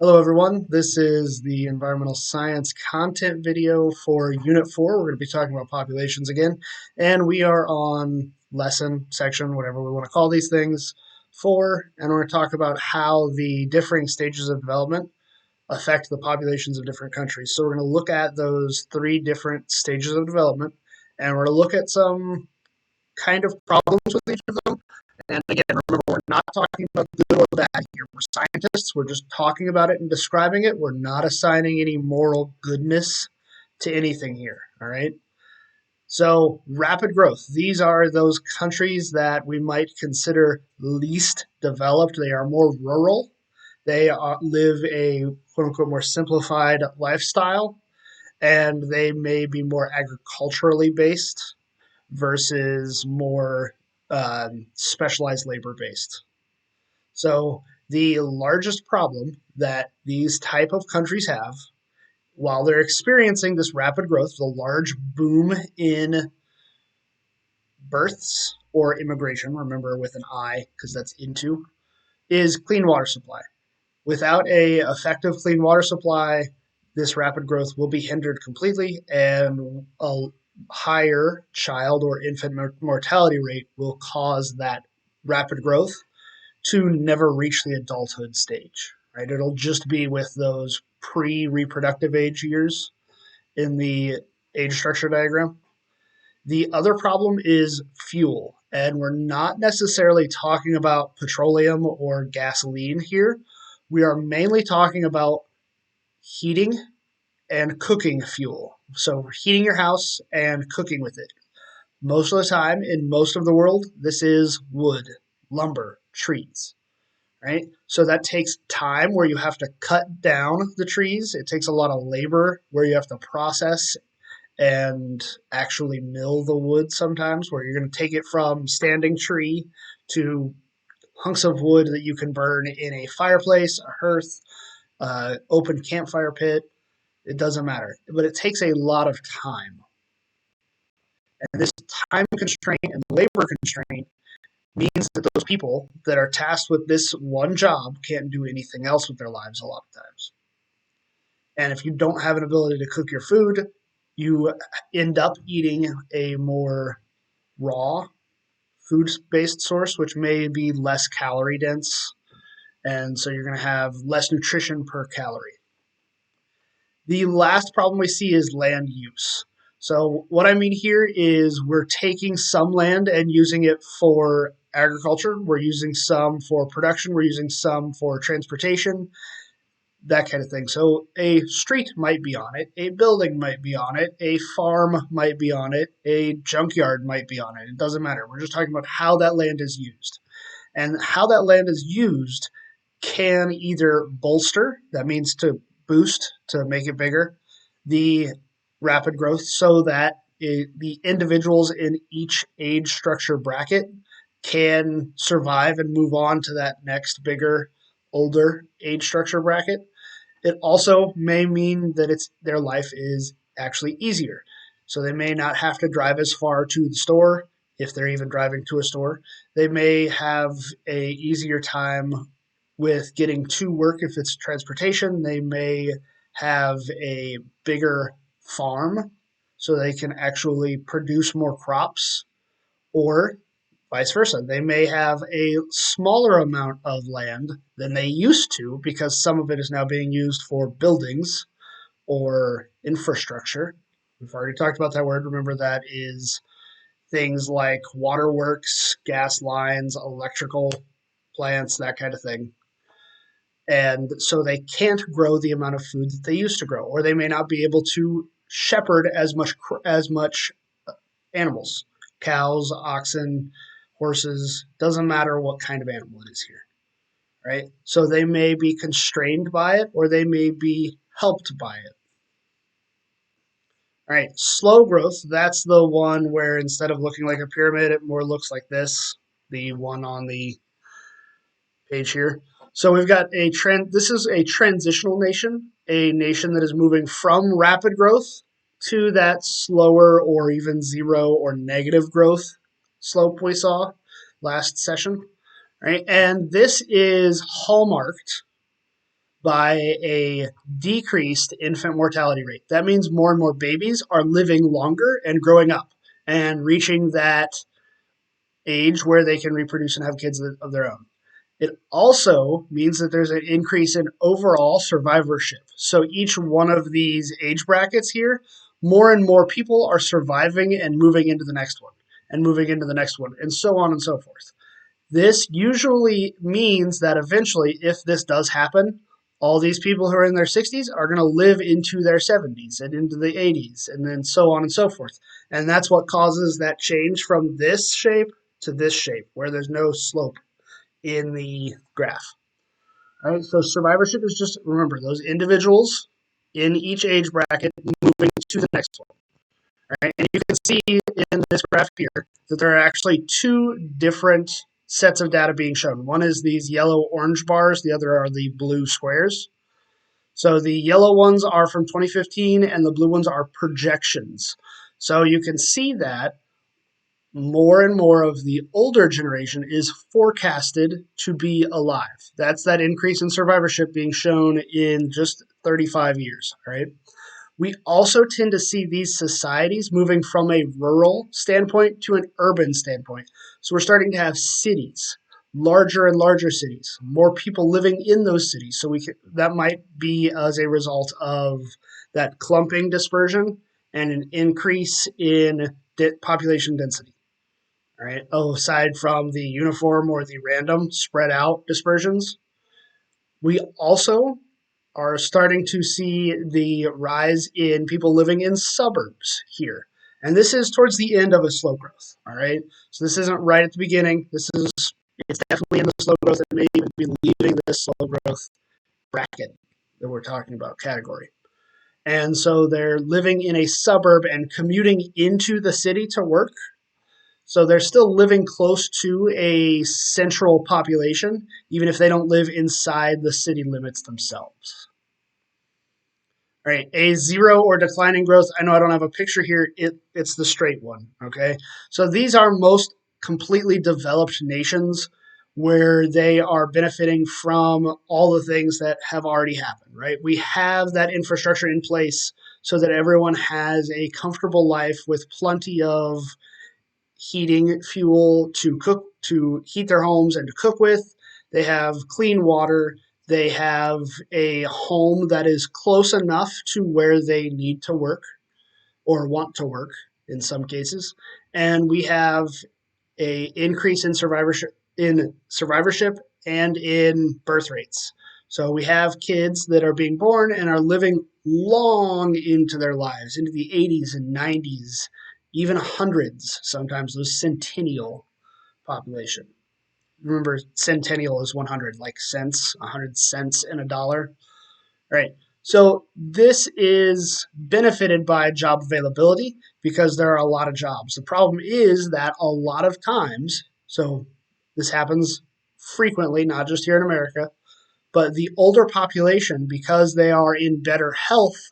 Hello everyone, this is the environmental science content video for Unit 4. We're going to be talking about populations again, and we are on lesson, section, whatever we want to call these things, 4, and we're going to talk about how the differing stages of development affect the populations of different countries. So we're going to look at those 3 different stages of development, and we're going to look at some kind of problems with each of them. And again, remember, we're not talking about good or bad here. We're scientists. We're just talking about it and describing it. We're not assigning any moral goodness to anything here. All right. So, rapid growth. These are those countries that we might consider least developed. They are more rural. They live a quote unquote more simplified lifestyle, and they may be more agriculturally based versus more specialized labor based. So the largest problem that these type of countries have while they're experiencing this rapid growth, the large boom in births or immigration, remember with an I because that's into, is clean water supply. Without a effective clean water supply, this rapid growth will be hindered completely, and a higher child or infant mortality rate will cause that rapid growth to never reach the adulthood stage. Right? It'll just be with those pre-reproductive age years in the age structure diagram. The other problem is fuel, and we're not necessarily talking about petroleum or gasoline here. We are mainly talking about heating and cooking fuel. So, heating your house and cooking with it. Most of the time, in most of the world, this is wood, lumber, trees, right? So, that takes time where you have to cut down the trees. It takes a lot of labor where you have to process and actually mill the wood sometimes, where you're going to take it from standing tree to hunks of wood that you can burn in a fireplace, a hearth, open campfire pit. It doesn't matter, but it takes a lot of time. And this time constraint and labor constraint means that those people that are tasked with this one job can't do anything else with their lives a lot of times. And if you don't have an ability to cook your food, you end up eating a more raw food based source, which may be less calorie dense. And so you're going to have less nutrition per calorie. The last problem we see is land use. So, what I mean here is we're taking some land and using it for agriculture, we're using some for production, we're using some for transportation, that kind of thing. So, a street might be on it, a building might be on it, a farm might be on it, a junkyard might be on it. It doesn't matter. We're just talking about how that land is used. And how that land is used can either bolster, that means to boost, to make it bigger, the rapid growth so that the individuals in each age structure bracket can survive and move on to that next bigger, older age structure bracket. It also may mean that their life is actually easier. So they may not have to drive as far to the store if they're even driving to a store. They may have a easier time with getting to work if it's transportation. They may have a bigger farm so they can actually produce more crops, or vice versa. They may have a smaller amount of land than they used to because some of it is now being used for buildings or infrastructure. We've already talked about that word. Remember, that is things like waterworks, gas lines, electrical plants, that kind of thing. And so they can't grow the amount of food that they used to grow, or they may not be able to shepherd as much animals, cows, oxen, horses. Doesn't matter what kind of animal it is here, right? So they may be constrained by it, or they may be helped by it. All right, slow growth. That's the one where instead of looking like a pyramid, it more looks like this. The one on the page here. So we've got a trend. This is a transitional nation, a nation that is moving from rapid growth to that slower or even zero or negative growth slope we saw last session, right? And this is hallmarked by a decreased infant mortality rate. That means more and more babies are living longer and growing up and reaching that age where they can reproduce and have kids of their own. It also means that there's an increase in overall survivorship. So each one of these age brackets here, more and more people are surviving and moving into the next one and moving into the next one, and so on and so forth. This usually means that eventually, if this does happen, all these people who are in their 60s are going to live into their 70s and into the 80s, and then so on and so forth. And that's what causes that change from this shape to this shape, where there's no slope in the graph. All right, so survivorship is just, remember, those individuals in each age bracket moving to the next one. All right, and you can see in this graph here that there are actually two different sets of data being shown. One is these yellow-orange bars, the other are the blue squares. So the yellow ones are from 2015 and the blue ones are projections. So you can see that more and more of the older generation is forecasted to be alive. That's that increase in survivorship being shown in just 35 years, right? We also tend to see these societies moving from a rural standpoint to an urban standpoint. So we're starting to have cities, larger and larger cities, more people living in those cities. So that might be as a result of that clumping dispersion and an increase in population density. All right. Aside from the uniform or the random spread out dispersions, we also are starting to see the rise in people living in suburbs here. And this is towards the end of a slow growth. All right. So this isn't right at the beginning. It's definitely in the slow growth. It may even be leaving this slow growth bracket that we're talking about category. And so they're living in a suburb and commuting into the city to work. So they're still living close to a central population, even if they don't live inside the city limits themselves. All right, a zero or declining growth. I know I don't have a picture here. It's the straight one, okay? So these are most completely developed nations where they are benefiting from all the things that have already happened, right? We have that infrastructure in place so that everyone has a comfortable life with plenty of heating fuel to heat their homes and to cook with. They have clean water. They have a home that is close enough to where they need to work or want to work in some cases. And we have a increase in survivorship and in birth rates. So we have kids that are being born and are living long into their lives, into the 80s and 90s, even hundreds sometimes, those centennial population. Remember, centennial is 100, like cents, 100 cents in a dollar. Right. So this is benefited by job availability because there are a lot of jobs. The problem is that a lot of times, so this happens frequently, not just here in America, but the older population, because they are in better health,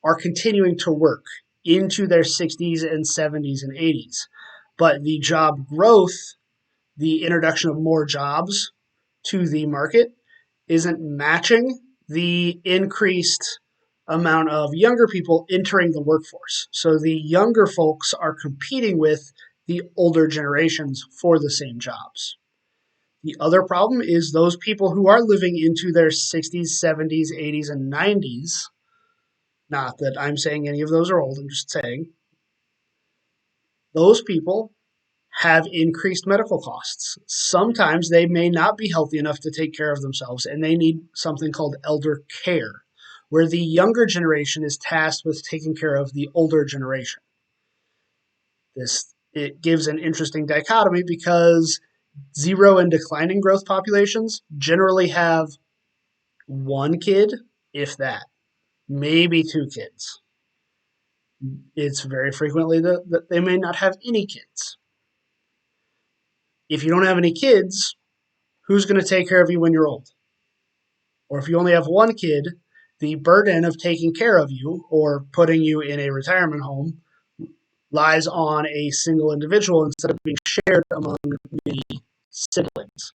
are continuing to work into their 60s and 70s and 80s. But the job growth, the introduction of more jobs to the market, isn't matching the increased amount of younger people entering the workforce. So the younger folks are competing with the older generations for the same jobs. The other problem is those people who are living into their 60s, 70s, 80s, and 90s. Not that I'm saying any of those are old, I'm just saying those people have increased medical costs. Sometimes they may not be healthy enough to take care of themselves, and they need something called elder care, where the younger generation is tasked with taking care of the older generation. It gives an interesting dichotomy because zero and declining growth populations generally have one kid, if that, maybe two kids. It's very frequently that they may not have any kids. If you don't have any kids, who's going to take care of you when you're old? Or if you only have one kid, the burden of taking care of you or putting you in a retirement home lies on a single individual instead of being shared among many siblings,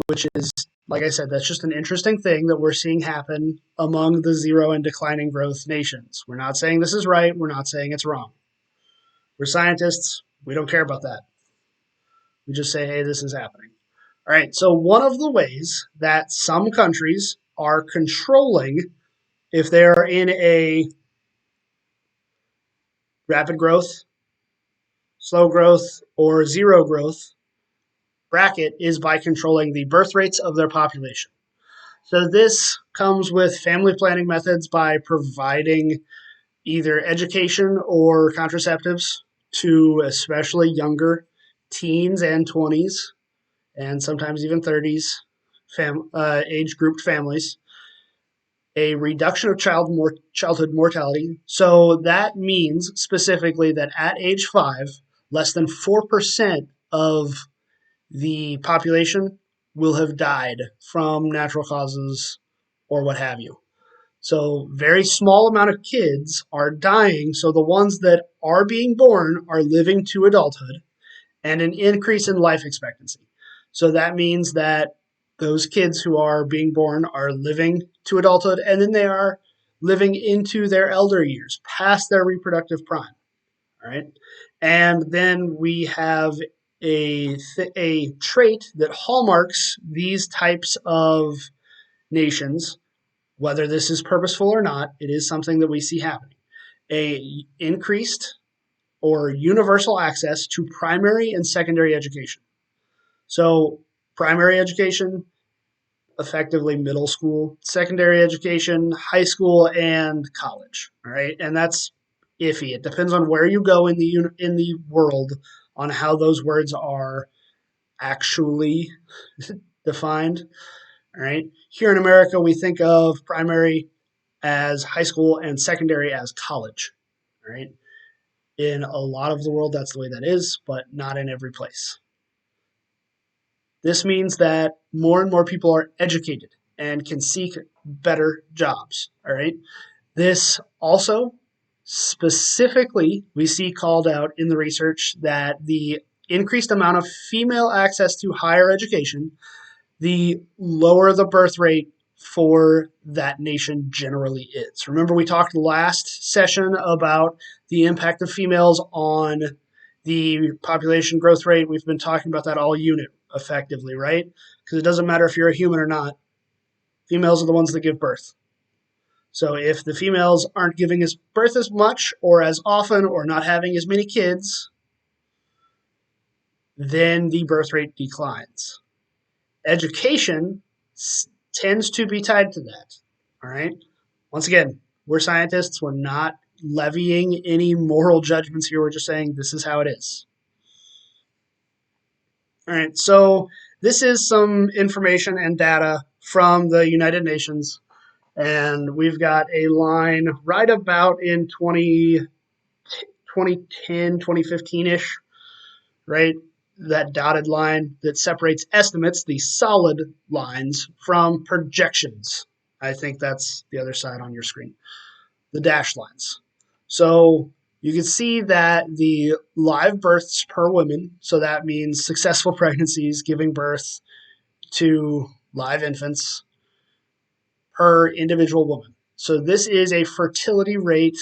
which is like I said, that's just an interesting thing that we're seeing happen among the zero and declining growth nations. We're not saying this is right. We're not saying it's wrong. We're scientists. We don't care about that. We just say, hey, this is happening. All right. So, one of the ways that some countries are controlling if they're in a rapid growth, slow growth, or zero growth bracket is by controlling the birth rates of their population. So, this comes with family planning methods by providing either education or contraceptives to especially younger teens and 20s and sometimes even 30s age grouped families, a reduction of childhood mortality. So that means specifically that at age 5, less than 4% of the population will have died from natural causes or what have you. So very small amount of kids are dying. So the ones that are being born are living to adulthood and an increase in life expectancy. So that means that those kids who are being born are living to adulthood and then they are living into their elder years, past their reproductive prime. All right. And then we have a trait that hallmarks these types of nations, whether this is purposeful or not, it is something that we see happening. A increased or universal access to primary and secondary education. So, primary education, effectively middle school, secondary education, high school, and college. All right, and that's iffy. It depends on where you go in the world on how those words are actually defined. All right, here in America, we think of primary as high school and secondary as college. All right, in a lot of the world, that's the way that is, but not in every place. This means that more and more people are educated and can seek better jobs. All right. This also specifically we see called out in the research that the increased amount of female access to higher education, the lower the birth rate for that nation generally is. Remember, we talked last session about the impact of females on the population growth rate. We've been talking about that all unit effectively, right? Because it doesn't matter if you're a human or not. Females are the ones that give birth. So if the females aren't giving us birth as much or as often or not having as many kids, then the birth rate declines. Education tends to be tied to that. All right. Once again, we're scientists. We're not levying any moral judgments here. We're just saying this is how it is. All right. So this is some information and data from the United Nations. And we've got a line right about in 2010, 2015-ish, right? That dotted line that separates estimates, the solid lines, from projections. I think that's the other side on your screen, the dashed lines. So you can see that the live births per woman, so that means successful pregnancies, giving birth to live infants per individual woman. So this is a fertility rate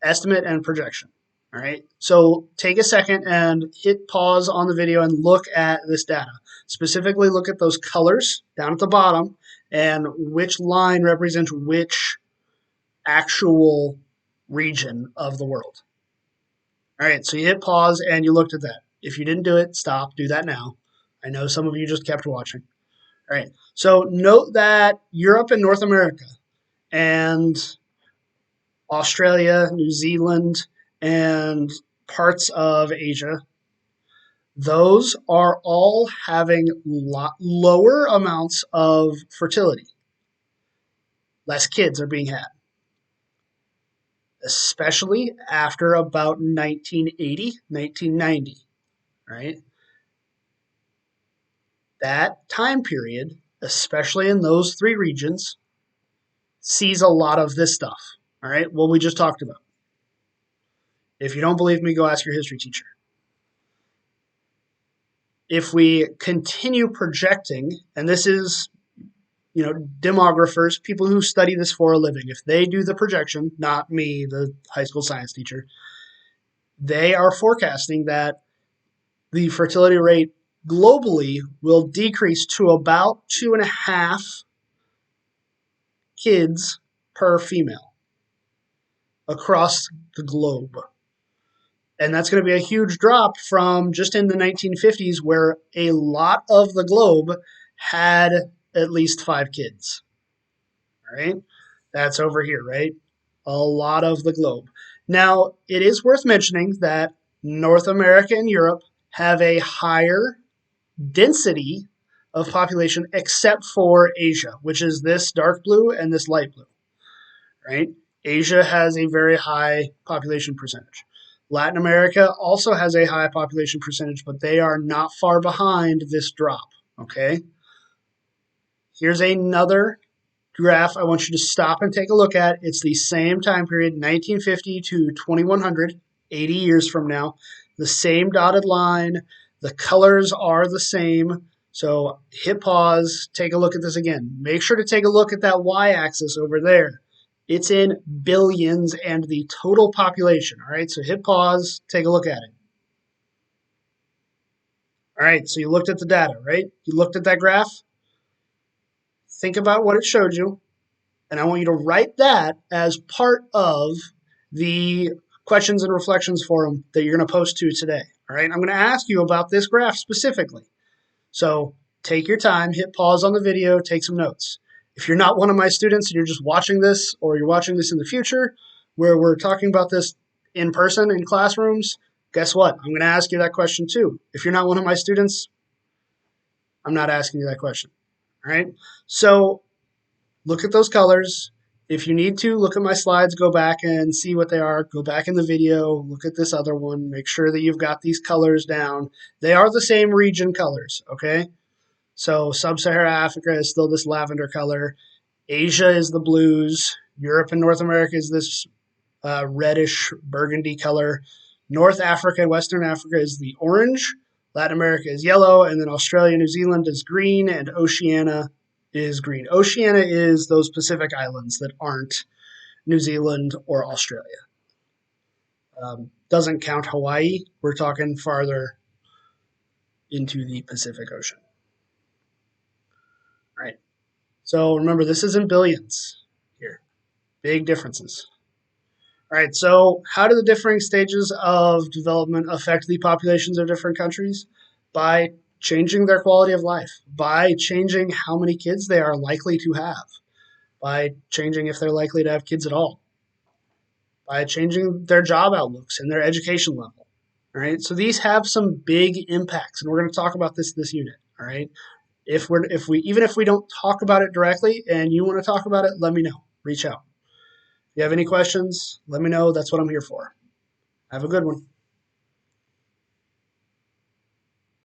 estimate and projection. All right. So take a second and hit pause on the video and look at this data. Specifically, look at those colors down at the bottom and which line represents which actual region of the world. All right. So you hit pause and you looked at that. If you didn't do it, stop. Do that now. I know some of you just kept watching. All right. So note that Europe and North America and Australia, New Zealand, and parts of Asia, those are all having lower amounts of fertility. Less kids are being had, especially after about 1980, 1990, right? That time period, especially in those three regions, sees a lot of this stuff, all right? What we just talked about. If you don't believe me, go ask your history teacher. if we continue projecting, and this is, demographers, people who study this for a living, if they do the projection, not me, the high school science teacher, they are forecasting that the fertility rate globally will decrease to about 2.5 kids per female across the globe. And that's going to be a huge drop from just in the 1950s, where a lot of the globe had at least 5 kids. All right. That's over here, right? A lot of the globe. Now, it is worth mentioning that North America and Europe have a higher density of population except for Asia, which is this dark blue and this light blue, right? Asia has a very high population percentage. Latin America also has a high population percentage, but they are not far behind this drop, okay? Here's another graph I want you to stop and take a look at. It's the same time period, 1950 to 2100, 80 years from now. The same dotted line. The colors are the same. So hit pause, take a look at this again. Make sure to take a look at that y-axis over there. It's in billions and the total population. All right, so hit pause, take a look at it. All right, so you looked at the data, right? You looked at that graph. Think about what it showed you, and I want you to write that as part of the questions and reflections forum that you're going to post to today. All right, I'm going to ask you about this graph specifically. So take your time, hit pause on the video, take some notes. If you're not one of my students and you're just watching this, or you're watching this in the future where we're talking about this in person in classrooms, guess what? I'm going to ask you that question too. If you're not one of my students, I'm not asking you that question. All right? So look at those colors. If you need to, look at my slides, go back and see what they are. Go back in the video, look at this other one. Make sure that you've got these colors down. They are the same region colors, okay? So Sub-Saharan Africa is still this lavender color. Asia is the blues. Europe and North America is this reddish burgundy color. North Africa and Western Africa is the orange. Latin America is yellow. And then Australia, New Zealand is green. And Oceania is green. Oceania is those Pacific islands that aren't New Zealand or Australia. Doesn't count Hawaii. We're talking farther into the Pacific Ocean. All right. So remember, this is in billions here. Big differences. All right. So how do the differing stages of development affect the populations of different countries? By changing their quality of life, by changing how many kids they are likely to have, by changing if they're likely to have kids at all, by changing their job outlooks and their education level. All right. So these have some big impacts, and we're going to talk about this unit. All right. Even if we don't talk about it directly and you want to talk about it, let me know. Reach out. If you have any questions, let me know. That's what I'm here for. Have a good one.